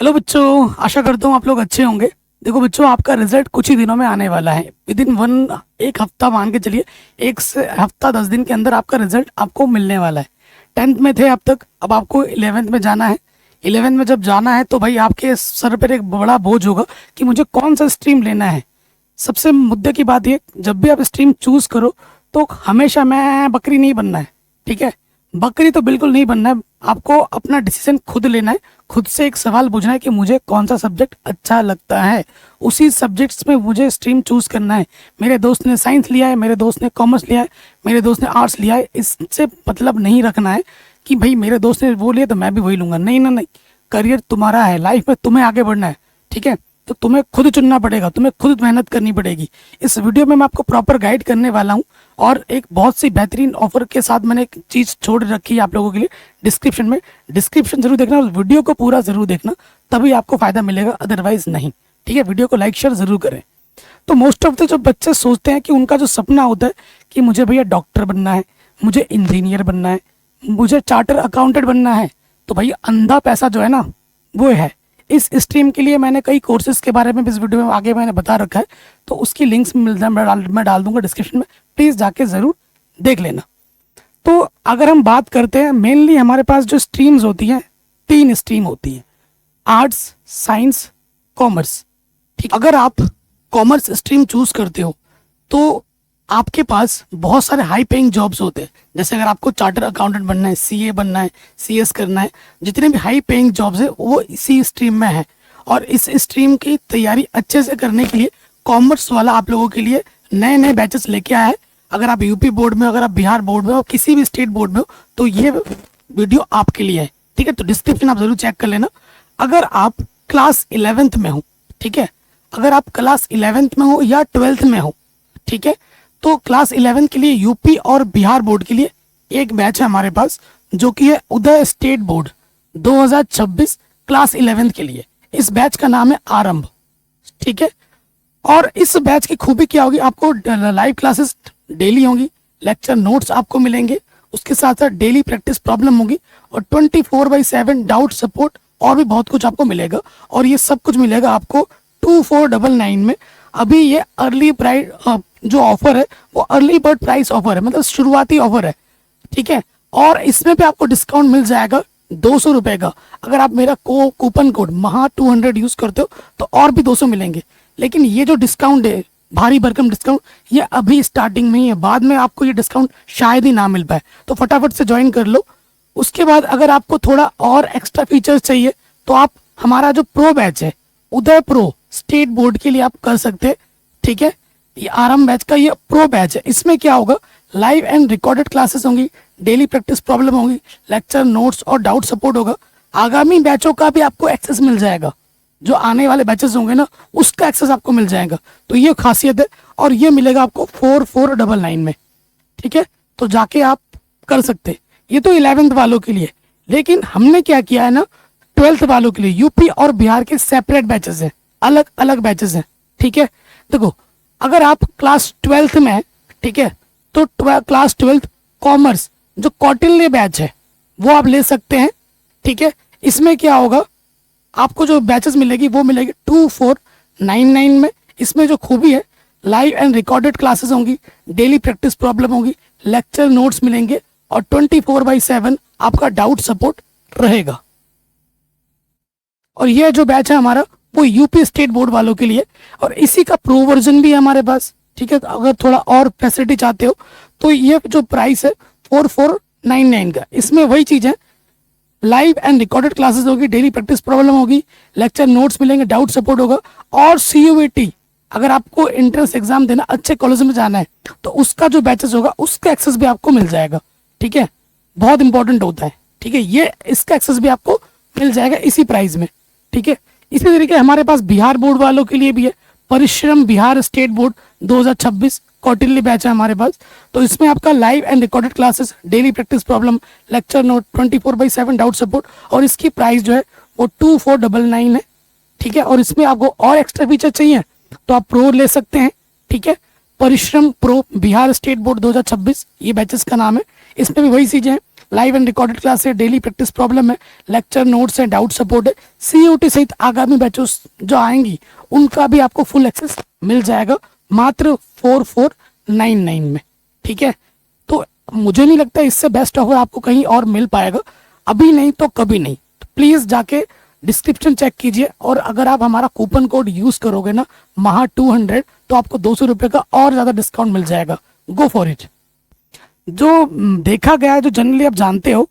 Hello बच्चों, आशा करता हूँ आप लोग अच्छे होंगे। देखो बच्चों, आपका रिजल्ट कुछ ही दिनों में आने वाला है। विद इन एक हफ्ता मान के चलिए, एक से हफ्ता 10 दिन के अंदर आपका रिजल्ट आपको मिलने वाला है। 10th में थे अब तक, अब आपको 11th में जाना है। 11th में जब जाना है तो भाई आपके सर पर एक बड़ा बोझ होगा कि मुझे कौन सा स्ट्रीम लेना है। सबसे मुद्दे की बात ये, जब भी आप स्ट्रीम चूज करो तो हमेशा मैं बकरी नहीं बनना है। ठीक है, बकरी तो बिल्कुल नहीं बनना है। आपको अपना डिसीजन खुद लेना है। खुद से एक सवाल पूछना है कि मुझे कौन सा सब्जेक्ट अच्छा लगता है, उसी सब्जेक्ट्स में मुझे स्ट्रीम चूज करना है। मेरे दोस्त ने साइंस लिया है, मेरे दोस्त ने कॉमर्स लिया है, मेरे दोस्त ने आर्ट्स लिया है, इससे मतलब नहीं रखना है कि भाई मेरे दोस्त ने वो लिया तो मैं भी वही लूंगा। नहीं ना, नहीं। करियर तुम्हारा है, लाइफ में तुम्हें आगे बढ़ना है। ठीक है, तो तुम्हें खुद चुनना पड़ेगा, तुम्हें खुद मेहनत करनी पड़ेगी। इस वीडियो में मैं आपको प्रॉपर गाइड करने वाला हूँ और एक बहुत सी बेहतरीन ऑफर के साथ मैंने एक चीज़ छोड़ रखी है आप लोगों के लिए डिस्क्रिप्शन में। डिस्क्रिप्शन जरूर देखना और वीडियो को पूरा जरूर देखना, तभी आपको फायदा मिलेगा, अदरवाइज नहीं। ठीक है, वीडियो को लाइक शेयर जरूर करें। तो मोस्ट ऑफ द जो बच्चे सोचते हैं कि उनका जो सपना होता है कि मुझे भैया डॉक्टर बनना है, मुझे इंजीनियर बनना है, मुझे चार्टर अकाउंटेंट बनना है, तो भाई अंधा पैसा जो है ना वो है। इस स्ट्रीम के लिए मैंने कई कोर्सेज के बारे में इस वीडियो में आगे मैंने बता रखा है, तो उसकी लिंक्स मैं डाल दूंगा डिस्क्रिप्शन में, प्लीज़ जाके ज़रूर देख लेना। तो अगर हम बात करते हैं, मेनली हमारे पास जो स्ट्रीम्स होती हैं, 3 स्ट्रीम होती हैं, आर्ट्स, साइंस, कॉमर्स। ठीक, अगर आप कॉमर्स स्ट्रीम चूज करते हो तो आपके पास बहुत सारे हाई पेइंग जॉब्स होते हैं। जैसे अगर आपको चार्टर अकाउंटेंट बनना है, सीए बनना है, सीएस करना है, जितने भी हाई पेइंग जॉब्स है वो इसी स्ट्रीम में है। और इस स्ट्रीम की तैयारी अच्छे से करने के लिए कॉमर्स वाला आप लोगों के लिए नए नए बैचेस लेके आया है। अगर आप यूपी बोर्ड में, अगर आप बिहार बोर्ड में हो, किसी भी स्टेट बोर्ड में हो, तो ये वीडियो आपके लिए है। ठीक है, तो डिस्क्रिप्शन आप जरूर चेक कर लेना। अगर आप क्लास 11th में हो, ठीक है, अगर आप क्लास 11th में हो या 12th में हो, ठीक है, तो क्लास 11 के लिए यूपी और बिहार बोर्ड के लिए एक बैच है हमारे पास, जो कि है उदय स्टेट बोर्ड 2026 क्लास 11 के लिए। इस बैच का नाम है आरंभ। ठीक है, और इस बैच की खूबी क्या होगी, आपको लाइव क्लासेस डेली होंगी, लेक्चर नोट्स आपको मिलेंगे, उसके साथ साथ डेली प्रैक्टिस प्रॉब्लम होगी और 24/7 डाउट सपोर्ट और भी बहुत कुछ आपको मिलेगा। और ये सब कुछ मिलेगा आपको 2499 में। अभी ये अर्ली प्राइस जो ऑफर है वो अर्ली बर्ड प्राइस ऑफर है, मतलब शुरुआती ऑफर है। ठीक है, और इसमें भी आपको डिस्काउंट मिल जाएगा 200 रुपए का। अगर आप मेरा कूपन कोड महा 200 यूज करते हो तो और भी 200 मिलेंगे। लेकिन ये जो डिस्काउंट है, भारी भरकम डिस्काउंट, ये अभी स्टार्टिंग में ही है, बाद में आपको ये डिस्काउंट शायद ही ना मिल पाए, तो फटाफट से ज्वाइन कर लो। उसके बाद अगर आपको थोड़ा और एक्स्ट्रा फीचर्स चाहिए तो आप हमारा जो प्रो बैच है, उदय प्रो स्टेट बोर्ड के लिए आप कर सकते हैं। ठीक है, ये आरंभ बैच का ये प्रो बैच है। इसमें क्या होगा, लाइव एंड रिकॉर्डेड क्लासेस होंगी, डेली प्रैक्टिस प्रॉब्लम होगी, लेक्चर नोट्स और डाउट सपोर्ट होगा। आगामी बैचों का भी आपको एक्सेस मिल जाएगा, जो आने वाले बैचेस होंगे ना उसका एक्सेस आपको मिल जाएगा। तो ये खासियत है, और ये मिलेगा आपको 4499 में। ठीक है, तो जाके आप कर सकते हैं। ये तो 11th वालों के लिए, लेकिन हमने क्या किया है ना, 12th वालों के लिए यूपी और बिहार के सेपरेट बैचेस हैं, अलग अलग बैचेस हैं। ठीक है, देखो अगर आप क्लास 12th में है, ठीक है, तो क्लास 12th कॉमर्स जो कौटिल्य बैच है वो आप ले सकते हैं। ठीक है, इसमें क्या होगा, आपको जो बैचेस मिलेगी वो मिलेगी 2499 में। इसमें जो खूबी है, लाइव एंड रिकॉर्डेड क्लासेस होंगी, डेली प्रैक्टिस प्रॉब्लम होगी, लेक्चर नोट्स मिलेंगे और 24/7 आपका डाउट सपोर्ट रहेगा। और ये जो बैच है हमारा वो यूपी स्टेट बोर्ड वालों के लिए, और इसी का प्रो वर्जन भी है हमारे पास। ठीक है, तो अगर थोड़ा और फैसिलिटी चाहते हो तो ये जो प्राइस है 4499 का, इसमें वही चीज है, लाइव एंड रिकॉर्डेड क्लासेस होगी, डेली प्रैक्टिस प्रॉब्लम होगी, लेक्चर नोट्स मिलेंगे, डाउट सपोर्ट होगा, और सीयूईटी अगर आपको एंट्रेंस एग्जाम देना, अच्छे कॉलेज में जाना है, तो उसका जो बैचेस होगा उसका एक्सेस भी आपको मिल जाएगा। ठीक है, बहुत इंपॉर्टेंट होता है। ठीक है, ये इसका एक्सेस भी आपको मिल जाएगा इसी प्राइस में। ठीक है, इसी तरीके हमारे पास बिहार बोर्ड वालों के लिए भी है, परिश्रम Bihar state board 2026 Kautilya batch है हमारे पास। तो इसमें आपका live and recorded classes, daily practice problem, lecture note, 24/7 doubt support, और इसकी प्राइस जो है वो 2499 है। ठीक है, और इसमें आपको और एक्स्ट्रा फीचर चाहिए तो आप प्रो ले सकते हैं। ठीक है, परिश्रम प्रो बिहार स्टेट बोर्ड 2026 ये बैचेस का नाम है। इसमें भी वही चीजें हैं, लाइव एंड रिकॉर्डेड क्लास है, डेली प्रैक्टिस प्रॉब्लम है, लेक्चर नोट्स है, डाउट सपोर्ट है, सीयूटी सहित आगामी बैचेस जो आएंगी उनका भी आपको फुल एक्सेस मिल जाएगा मात्र 4499 में। ठीक है, तो मुझे नहीं लगता इससे बेस्ट ऑफर आपको कहीं और मिल पाएगा, अभी नहीं तो कभी नहीं। तो प्लीज जाके डिस्क्रिप्शन चेक कीजिए, और अगर आप हमारा कूपन कोड यूज करोगे ना MAHA200, तो आपको 200 रुपये का और ज्यादा डिस्काउंट मिल जाएगा। Go for it. जो देखा गया है, जो जनरली आप जानते हो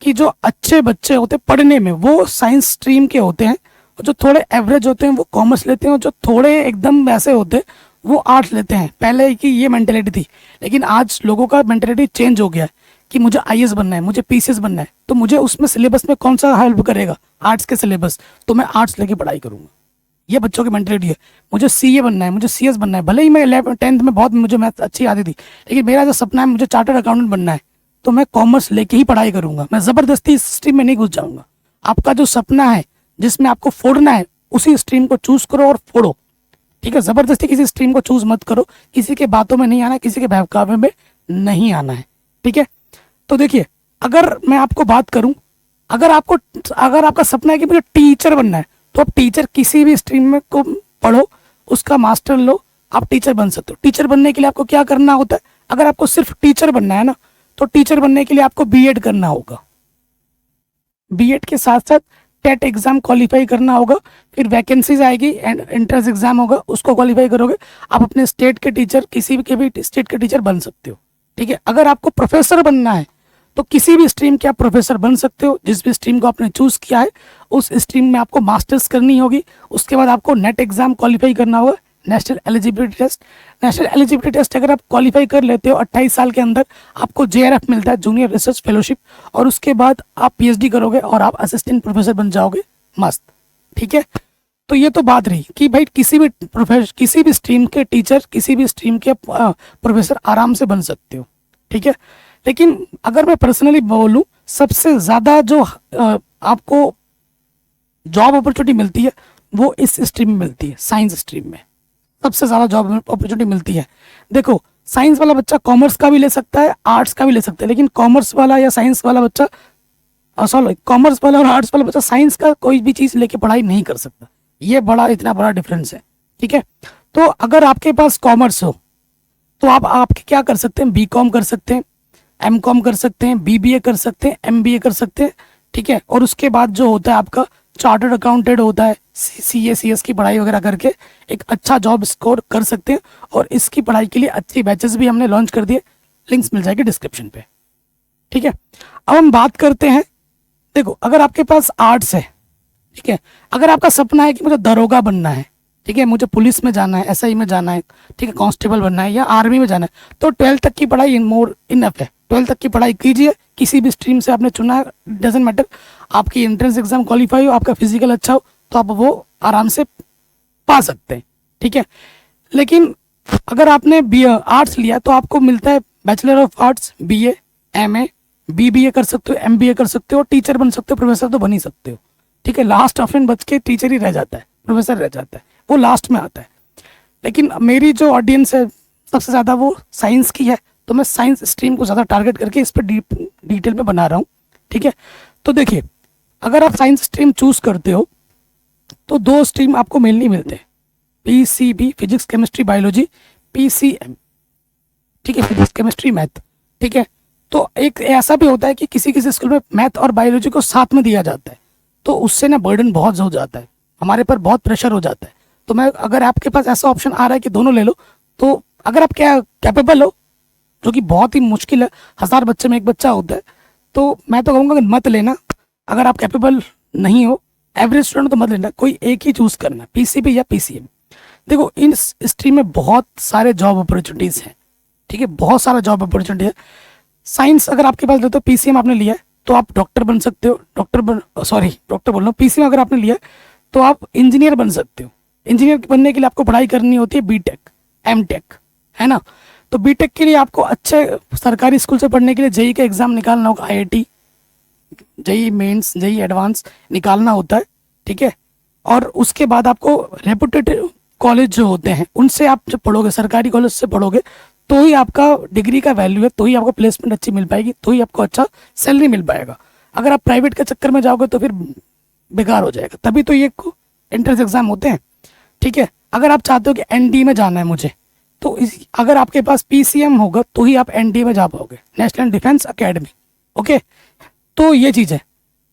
कि जो अच्छे बच्चे होते हैं पढ़ने में वो साइंस स्ट्रीम के होते हैं, और जो थोड़े एवरेज होते हैं वो कॉमर्स लेते हैं, और जो थोड़े एकदम वैसे होते हैं वो आर्ट्स लेते हैं। पहले की ये मेंटेलिटी थी, लेकिन आज लोगों का मेंटेलिटी चेंज हो गया है कि मुझे आईएएस बनना है, मुझे पीसीएस बनना है, तो मुझे उसमें सिलेबस में कौन सा हेल्प करेगा, आर्ट्स के सिलेबस, तो मैं आर्ट्स लेके पढ़ाई करूंगा। ये बच्चों की मेंटेलिटी है। मुझे सीए बनना है, मुझे सीएस बनना है, भले ही मैं 10th में बहुत मुझे मैथ अच्छी आती थी, लेकिन मेरा जो सपना है मुझे चार्टर्ड अकाउंटेंट बनना है, तो मैं कॉमर्स लेके ही पढ़ाई करूंगा। मैं जबरदस्ती इस स्ट्रीम में नहीं घुस जाऊंगा। आपका जो सपना है जिसमें आपको फोड़ना है उसी स्ट्रीम को चूज करो और फोड़ो। ठीक है, जबरदस्ती किसी स्ट्रीम को चूज मत करो, किसी के बातों में नहीं आना है, किसी के बहकावे में नहीं आना है। ठीक है, तो देखिए, अगर मैं आपको बात करूं, अगर आपका सपना है कि मुझे टीचर बनना है, तो आप टीचर किसी भी स्ट्रीम में को पढ़ो, उसका मास्टर लो, आप टीचर बन सकते हो। टीचर बनने के लिए आपको क्या करना होता है, अगर आपको सिर्फ टीचर बनना है ना, तो टीचर बनने के लिए आपको बीएड करना होगा। बीएड के साथ साथ टेट एग्जाम क्वालिफाई करना होगा, फिर वैकेंसीज आएगी एंड एंट्रेंस एग्जाम होगा, उसको क्वालिफाई करोगे, आप अपने स्टेट के टीचर, किसी भी स्टेट के टीचर बन सकते हो। ठीक है, अगर आपको प्रोफेसर बनना है तो किसी भी स्ट्रीम के आप प्रोफेसर बन सकते हो। जिस भी स्ट्रीम को आपने चूज किया है उस स्ट्रीम में आपको मास्टर्स करनी होगी, उसके बाद आपको नेट एग्जाम क्वालिफाई करना होगा, national eligibility test. National eligibility test अगर आप क्वालिफाई कर लेते हो 28 साल के अंदर, आपको जेआरएफ मिलता है, जूनियर रिसर्च फेलोशिप, और उसके बाद आप पीएचडी करोगे और आप असिस्टेंट प्रोफेसर बन जाओगे। मस्त। ठीक है, तो ये तो बात रही कि भाई किसी भी स्ट्रीम के टीचर, किसी भी स्ट्रीम के प्रोफेसर आराम से बन सकते हो। ठीक है, लेकिन अगर मैं पर्सनली बोलूं, सबसे ज्यादा जो आपको जॉब अपॉर्चुनिटी मिलती है वो इस स्ट्रीम में मिलती है, साइंस स्ट्रीम में सबसे ज्यादा जॉब अपॉर्चुनिटी मिलती है। देखो, साइंस वाला बच्चा कॉमर्स का भी ले सकता है, आर्ट्स का भी ले सकता है, लेकिन कॉमर्स वाला या साइंस वाला बच्चा, सॉरी, कॉमर्स वाला और आर्ट्स वाला बच्चा साइंस का कोई भी चीज लेके पढ़ाई नहीं कर सकता। ये इतना बड़ा डिफरेंस है। ठीक है, तो अगर आपके पास कॉमर्स हो तो आप क्या कर सकते हैं, बीकॉम कर सकते हैं, एमकॉम कर सकते हैं, बीबीए कर सकते हैं, एमबीए कर सकते हैं। ठीक है, और उसके बाद जो होता है आपका चार्टर्ड अकाउंटेंट होता है, सीए सीएस की पढ़ाई वगैरह करके एक अच्छा जॉब स्कोर कर सकते हैं। और इसकी पढ़ाई के लिए अच्छी बैचेस भी हमने लॉन्च कर दिए, लिंक्स मिल जाएगी डिस्क्रिप्शन पे। ठीक है, अब हम बात करते हैं। देखो, अगर आपके पास आर्ट्स है, ठीक है, अगर आपका सपना है कि मुझे दरोगा बनना है, ठीक है, मुझे पुलिस में जाना है, एसआई में जाना है, ठीक है, कांस्टेबल बनना है या आर्मी में जाना है, तो 12th तक की पढ़ाई मोर इनफ है। 12th तक की पढ़ाई कीजिए, किसी भी स्ट्रीम से आपने चुना है, डजेंट मैटर, आपकी एंट्रेंस एग्जाम क्वालिफाई हो, आपका फिजिकल अच्छा हो, तो आप वो आराम से पा सकते हैं। ठीक है, लेकिन अगर आपने आर्ट्स लिया तो आपको मिलता है bachelor of arts, BA, MA, BBA कर सकते हो, एमबीए कर सकते हो, टीचर बन सकते हो, प्रोफेसर तो बन ही सकते हो। ठीक है, लास्ट ऑप्शन बच के टीचर ही रह जाता है, प्रोफेसर रह जाता है, वो लास्ट में आता है। लेकिन मेरी जो ऑडियंस है सबसे ज़्यादा वो साइंस की है, तो मैं साइंस स्ट्रीम को ज़्यादा टारगेट करके इस पर डिटेल में बना रहा हूँ। ठीक है, तो देखिए, अगर आप साइंस स्ट्रीम चूज करते हो तो 2 स्ट्रीम आपको मेनली मिलते हैं, PCB, physics chemistry biology, PCM, ठीक है, फिजिक्स केमिस्ट्री मैथ। ठीक है, तो एक ऐसा भी होता है कि किसी किसी स्कूल में मैथ और बायोलॉजी को साथ में दिया जाता है, तो उससे ना बर्डन बहुत हो जाता है, हमारे पर बहुत प्रेशर हो जाता है। तो मैं, अगर आपके पास ऐसा ऑप्शन आ रहा है कि दोनों ले लो, तो अगर आप क्या कैपेबल हो, जो कि बहुत ही मुश्किल है, 1000 बच्चे में एक बच्चा होता है, तो मैं तो कहूँगा मत लेना। अगर आप कैपेबल नहीं हो, एवरेज स्टूडेंट, तो मत लेना, कोई एक ही चूज करना, पीसीबी या पीसीएम। देखो, इन स्ट्रीम में बहुत सारे जॉब अपॉर्चुनिटीज हैं। ठीक है, बहुत सारा जॉब अपॉर्चुनिटी है। साइंस अगर आपके पास लेते हो, पीसीएम आपने लिया है तो आप डॉक्टर बन सकते हो, डॉक्टर बोल रहा हूँ, पीसीएम अगर आपने लिया है तो आप इंजीनियर बन सकते हो। इंजीनियर बनने के लिए आपको पढ़ाई करनी होती है बीटेक, एमटेक, है ना। तो बीटेक के लिए आपको अच्छे सरकारी स्कूल से पढ़ने के लिए जेई का एग्जाम निकालना होगा, IIT, JEE mains, JEE advance निकालना होता है। ठीक है, और उसके बाद आपको रेपुटेड कॉलेज जो होते हैं उनसे आप जब पढ़ोगे, सरकारी कॉलेज से पढ़ोगे, तो ही आपका डिग्री का वैल्यू है, तो ही आपको प्लेसमेंट अच्छी मिल पाएगी, तो ही आपको अच्छा सैलरी मिल पाएगा। अगर आप प्राइवेट के चक्कर में जाओगे तो फिर बेकार हो जाएगा। तभी तो ये एंट्रेंस एग्जाम होते हैं, ठीक है। अगर आप चाहते हो कि एनडी में जाना है मुझे, तो अगर आपके पास पीसीएम होगा तो ही आप एनडी में जा पाओगे, नेशनल डिफेंस एकेडमी। ओके, तो ये चीज़ है।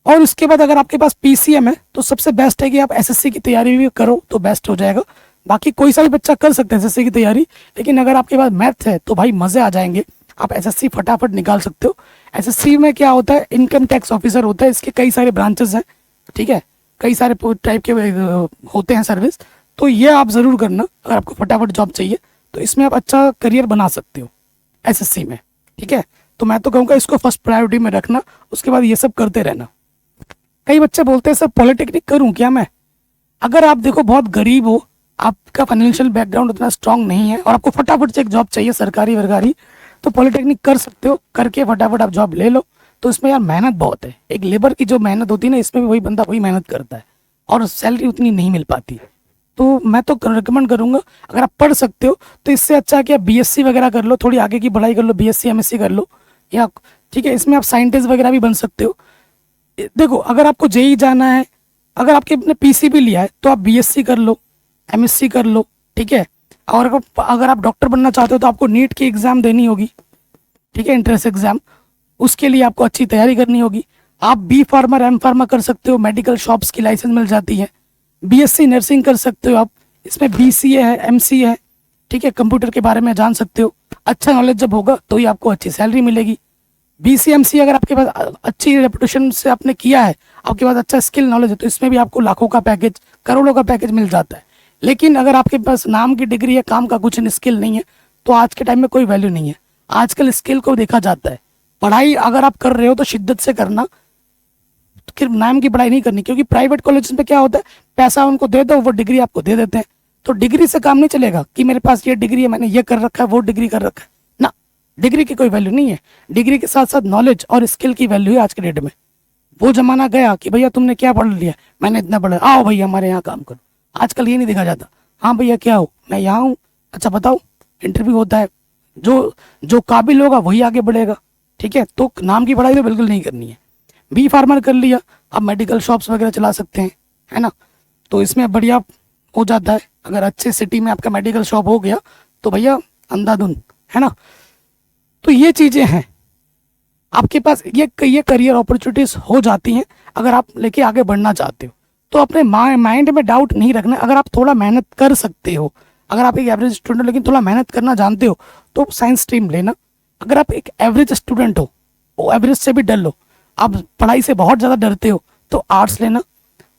और उसके बाद अगर आपके पास पीसीएम है तो सबसे बेस्ट है कि आप एसएससी की तैयारी भी करो तो बेस्ट हो जाएगा। बाकी कोई सा भी बच्चा कर सकता है एसएससी की तैयारी, लेकिन अगर आपके पास मैथ है तो भाई मज़े आ जाएंगे, आप एसएससी फटाफट निकाल सकते हो। एसएससी में क्या होता है, इनकम टैक्स ऑफिसर होता है, इसके कई सारे ब्रांचेस हैं, ठीक है, कई सारे टाइप के होते हैं सर्विस। तो ये आप ज़रूर करना, अगर आपको फटाफट जॉब चाहिए तो इसमें आप अच्छा करियर बना सकते हो एसएससी में, ठीक है। तो मैं तो कहूँगा इसको फर्स्ट प्रायोरिटी में रखना, उसके बाद ये सब करते रहना। कई बच्चे बोलते हैं सर पॉलिटेक्निक करूँ क्या मैं? अगर आप देखो बहुत गरीब हो, आपका फाइनेंशियल बैकग्राउंड उतना स्ट्रांग नहीं है और आपको फटाफट से एक जॉब चाहिए सरकारी वरकारी, तो पॉलिटेक्निक कर सकते हो, करके फटाफट आप जॉब ले लो। तो इसमें यार मेहनत बहुत है, एक लेबर की जो मेहनत होती है ना, इसमें भी वही बंदा वही मेहनत करता है और सैलरी उतनी नहीं मिल पाती। तो मैं तो रिकमेंड करूंगा, अगर आप पढ़ सकते हो तो इससे अच्छा है कि आप बीएससी वगैरह कर लो, थोड़ी आगे की पढ़ाई कर लो, बीएससी एमएससी कर लो, या ठीक है, इसमें आप साइंटिस्ट वगैरह भी बन सकते हो। देखो अगर आपको जेई जाना है, अगर आपके अपने पीसीबी लिया है तो आप बीएससी कर लो, एमएससी कर लो, ठीक है। और अगर आप डॉक्टर बनना चाहते हो तो आपको नीट की एग्जाम देनी होगी, ठीक है, एंट्रेंस एग्जाम, उसके लिए आपको अच्छी तैयारी करनी होगी। आप बी फार्मर एम फार्मा कर सकते हो, मेडिकल शॉप्स की लाइसेंस मिल जाती है। बीएससी नर्सिंग कर सकते हो आप, इसमें बीसीए है, एमसीए है, ठीक है, कंप्यूटर के बारे में जान सकते हो। अच्छा नॉलेज जब होगा तो ही आपको अच्छी सैलरी मिलेगी। बीसीएमसी अगर आपके पास अच्छी रेपुटेशन से आपने किया है, आपके पास अच्छा स्किल नॉलेज है, तो इसमें भी आपको लाखों का पैकेज, करोड़ों का पैकेज मिल जाता है। लेकिन अगर आपके पास नाम की डिग्री है, काम का कुछ स्किल नहीं है, तो आज के टाइम में कोई वैल्यू नहीं है। आजकल स्किल को देखा जाता है। पढ़ाई अगर आप कर रहे हो तो शिद्दत से करना, फिर नाम की पढ़ाई नहीं करनी, क्योंकि प्राइवेट कॉलेज में क्या होता है, पैसा उनको दे दो, वो डिग्री आपको दे देते हैं। तो डिग्री से काम नहीं चलेगा कि मेरे पास ये डिग्री है, मैंने ये कर रखा है, वो डिग्री कर रखा है ना, डिग्री की कोई वैल्यू नहीं है। डिग्री के साथ साथ नॉलेज और स्किल की वैल्यू है आज के डेट में। वो जमाना गया कि भैया तुमने क्या पढ़ लिया, मैंने इतना पढ़ा, आओ भैया हमारे यहाँ काम करो। आजकल ये नहीं देखा जाता, हाँ भैया क्या हो, मैं यहाँ हूँ, अच्छा बताओ, इंटरव्यू होता है, जो जो काबिल होगा वही आगे बढ़ेगा, ठीक है। तो नाम की पढ़ाई तो बिल्कुल नहीं करनी है। बी फार्मर कर लिया, आप मेडिकल शॉप्स वगैरह चला सकते हैं, है ना, तो इसमें बढ़िया हो जाता है। अगर अच्छे सिटी में आपका मेडिकल शॉप हो गया तो भैया अंधाधुन, है ना। तो ये चीज़ें हैं, आपके पास ये करियर अपॉर्चुनिटीज हो जाती हैं अगर आप लेके आगे बढ़ना चाहते हो। तो अपने माइंड में डाउट नहीं रखना, अगर आप थोड़ा मेहनत कर सकते हो, अगर आप एक एवरेज स्टूडेंट हो लेकिन थोड़ा मेहनत करना जानते हो तो साइंस स्ट्रीम लेना। अगर आप एक एवरेज स्टूडेंट हो, वो एवरेज से भी डर लो, आप पढ़ाई से बहुत ज़्यादा डरते हो तो आर्ट्स लेना।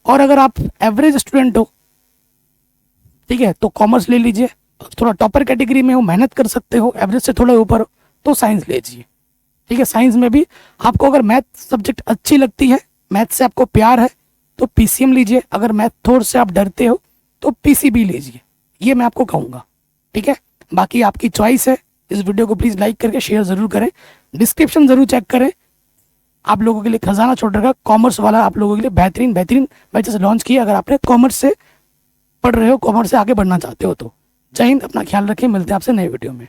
और अगर आप एवरेज स्टूडेंट हो, ठीक है, तो कॉमर्स ले लीजिए। थोड़ा टॉपर कैटेगरी में हो, मेहनत कर सकते हो, एवरेज से थोड़ा ऊपर हो, तो साइंस लीजिए, ठीक है। साइंस में भी आपको अगर मैथ सब्जेक्ट अच्छी लगती है, मैथ से आपको प्यार है, तो पीसीएम लीजिए। अगर मैथ थोड़ से आप डरते हो तो पीसीबी लीजिए, ये मैं आपको कहूँगा, ठीक है। बाकी आपकी चॉइस है। इस वीडियो को प्लीज़ लाइक करके शेयर ज़रूर करें, डिस्क्रिप्शन ज़रूर चेक करें। आप लोगों के लिए खजाना छोड़ रखा कॉमर्स वाला, आप लोगों के लिए बेहतरीन बेहतरीन बैचेस लॉन्च किया। अगर आपने कॉमर्स से पढ़ रहे हो, कॉमर्स से आगे बढ़ना चाहते हो तो। जय हिंद, अपना ख्याल रखें, मिलते हैं आपसे नए वीडियो में।